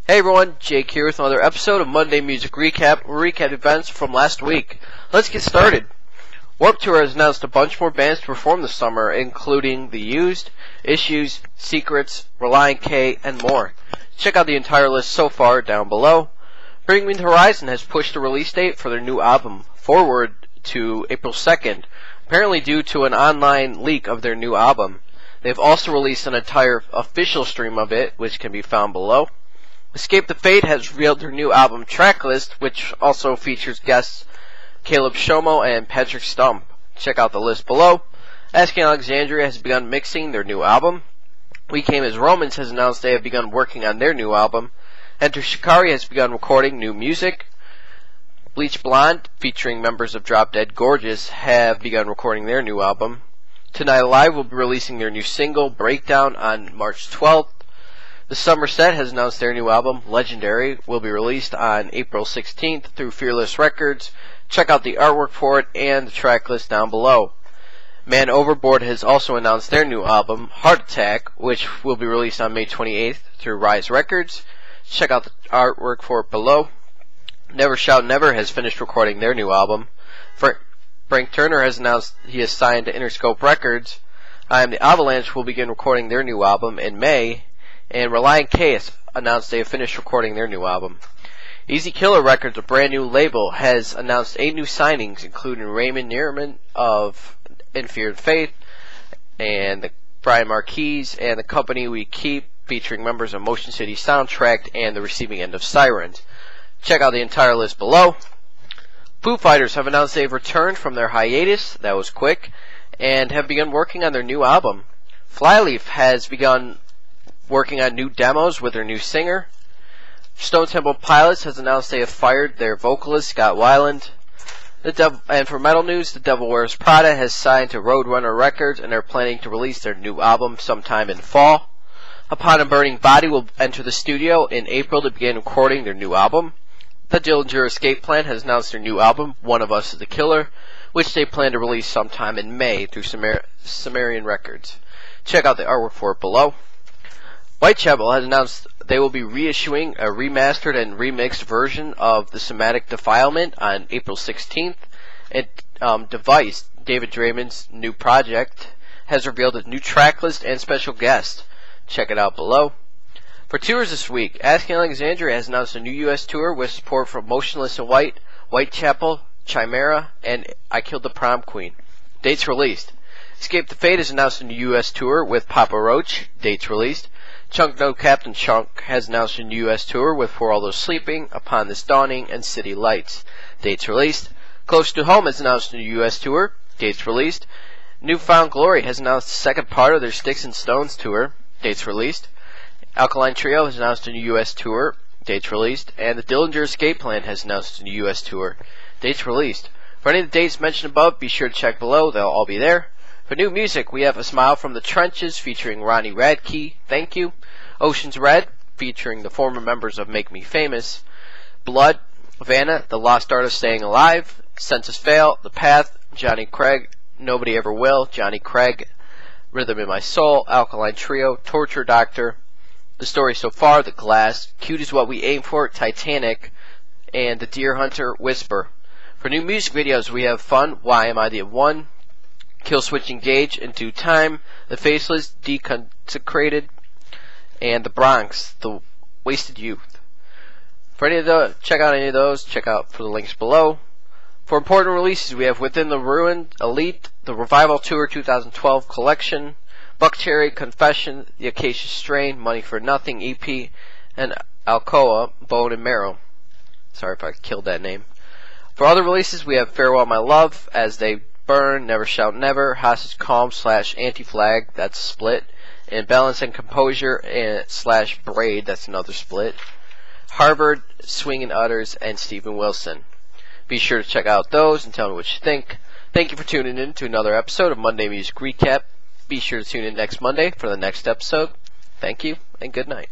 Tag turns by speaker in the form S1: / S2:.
S1: Hey everyone, Jake here with another episode of Monday Music Recap. We'll recap events from last week. Let's get started. Warped Tour has announced a bunch more bands to perform this summer, including The Used, Issues, Secrets, Relient K, and more. Check out the entire list so far down below. Bring Me the Horizon has pushed the release date for their new album forward to April 2nd, apparently due to an online leak of their new album. They've also released an entire official stream of it, which can be found below. Escape the Fate has revealed their new album track list, which also features guests Caleb Shomo and Patrick Stump. Check out the list below. Asking Alexandria has begun mixing their new album. We Came as Romans has announced they have begun working on their new album. Enter Shikari has begun recording new music. Bleach Blonde, featuring members of Drop Dead Gorgeous, have begun recording their new album. Tonight Alive will be releasing their new single, Breakdown, on March 12th. The Somerset has announced their new album, Legendary, will be released on April 16th through Fearless Records. Check out the artwork for it and the track list down below. Man Overboard has also announced their new album, Heart Attack, which will be released on May 28th through Rise Records. Check out the artwork for it below. Never Shout Never has finished recording their new album. Frank Turner has announced he has signed to Interscope Records. I Am the Avalanche will begin recording their new album in May. And Relient K has announced they have finished recording their new album. Easy Killer Records, a brand new label, has announced 8 new signings, including Raymond Neerman of In Fear and Faith, and the Brian Marquis, and The Company We Keep, featuring members of Motion City Soundtrack and The Receiving End of Sirens. Check out the entire list below. Foo Fighters have announced they've returned from their hiatus, that was quick, and have begun working on their new album. Flyleaf has begun working on new demos with their new singer. Stone Temple Pilots has announced they have fired their vocalist, Scott Weiland. And for metal news, The Devil Wears Prada has signed to Roadrunner Records and are planning to release their new album sometime in fall. Upon a Burning Body will enter the studio in April to begin recording their new album. The Dillinger Escape Plan has announced their new album, One of Us is the Killer, which they plan to release sometime in May through Sumerian Records. Check out the artwork for it below. Whitechapel has announced they will be reissuing a remastered and remixed version of The Somatic Defilement on April 16th. And Device, David Draymond's new project, has revealed a new track list and special guest. Check it out below. For tours this week, Asking Alexandria has announced a new U.S. tour with support from Motionless and White, Whitechapel, Chimera, and I Killed the Prom Queen. Dates released. Escape the Fate has announced a new U.S. tour with Papa Roach. Dates released. Chunk No Captain Chunk has announced a new U.S. tour with For All Those Sleeping, Upon This Dawning, and City Lights. Dates released. Close to Home has announced a new U.S. tour. Dates released. Newfound Glory has announced the second part of their Sticks and Stones tour. Dates released. Alkaline Trio has announced a new U.S. tour. Dates released. And the Dillinger Escape Plan has announced a new U.S. tour. Dates released. For any of the dates mentioned above, be sure to check below. They'll all be there. For new music, we have A Smile from the Trenches featuring Ronnie Radke, Thank You. Ocean's Red featuring the former members of Make Me Famous. Blood, Vanna, The Lost Art of Staying Alive. Census Fail, The Path, Johnny Craig, Nobody Ever Will, Johnny Craig. Rhythm in My Soul, Alkaline Trio, Torture Doctor. The Story So Far, The Glass, Cute Is What We Aim For, Titanic, and The Deer Hunter, Whisper. For new music videos, we have Fun, Why Am I the One, Kill Switch Engage, In Due Time, The Faceless, Deconsecrated, and The Bronx, The Wasted Youth. For any of those, check out any of those, check out for the links below. For important releases, we have Within the Ruined, Elite, The Revival Tour 2012 Collection, Buckcherry, Confession, The Acacia Strain, Money for Nothing EP, and Alcoa, Bone and Marrow. Sorry if I killed that name. For other releases, we have Farewell My Love, As They Burn, Never Shout Never, Hostage Calm / Anti-Flag, that's Split, and Balance and Composure / Braid, that's another split. Harvard, Swing and Utters, and Stephen Wilson. Be sure to check out those and tell me what you think. Thank you for tuning in to another episode of Monday Music Recap. Be sure to tune in next Monday for the next episode. Thank you, and good night.